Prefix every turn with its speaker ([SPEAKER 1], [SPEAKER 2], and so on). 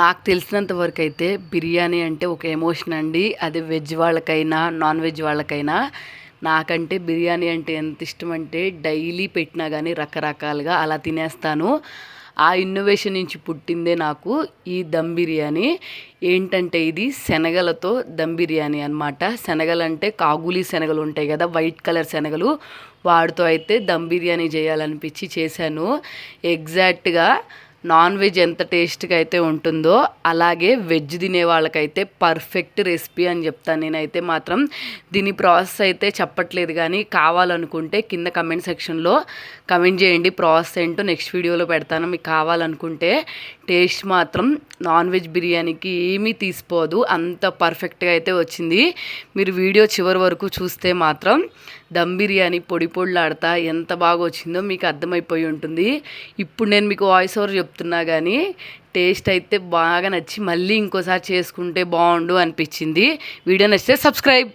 [SPEAKER 1] నాకు తెలిసినంత వరకు అయితే బిర్యానీ అంటే ఒక ఎమోషన్ అండి. అది వెజ్ వాళ్ళకైనా నాన్ వెజ్ వాళ్ళకైనా. నాకంటే బిర్యానీ అంటే ఎంత ఇష్టం అంటే డైలీ పెట్టినా కానీ రకరకాలుగా అలా తినేస్తాను. ఆ ఇన్నోవేషన్ నుంచి పుట్టిందే నాకు ఈ దమ్ బిర్యానీ. ఏంటంటే ఇది శనగలతో దమ్ బిర్యానీ అనమాట. శనగలు అంటే కాబూలీ శనగలు ఉంటాయి కదా, వైట్ కలర్ శనగలు, వాటితో అయితే దమ్ బిర్యానీ చేయాలనిపించి చేశాను. ఎగ్జాక్ట్గా నాన్ వెజ్ ఎంత టేస్ట్గా అయితే ఉంటుందో అలాగే వెజ్ తినే వాళ్ళకైతే పర్ఫెక్ట్ రెసిపీ అని చెప్తాను నేనైతే మాత్రం. దీని ప్రాసెస్ అయితే చెప్పట్లేదు, కానీ కావాలనుకుంటే కింద కమెంట్ సెక్షన్లో కమెంట్ చేయండి ప్రాసెస్ ఏంటో. నెక్స్ట్ వీడియోలో పెడతాను మీకు కావాలనుకుంటే. టేస్ట్ మాత్రం నాన్ వెజ్ బిర్యానీకి ఏమీ తీసిపోదు, అంత పర్ఫెక్ట్గా అయితే వచ్చింది. మీరు వీడియో చివరి వరకు చూస్తే మాత్రం దమ్ బిర్యానీ పొడి పొడిలాడుతా ఎంత బాగా వచ్చిందో మీకు అర్థమైపోయి ఉంటుంది. ఇప్పుడు నేను మీకు వాయిస్ ఓవర్ చెప్తున్నా కానీ టేస్ట్ అయితే బాగా నచ్చి మళ్ళీ ఇంకోసారి చేసుకుంటే బాగుండు అనిపించింది. వీడియో నచ్చితే సబ్స్క్రైబ్.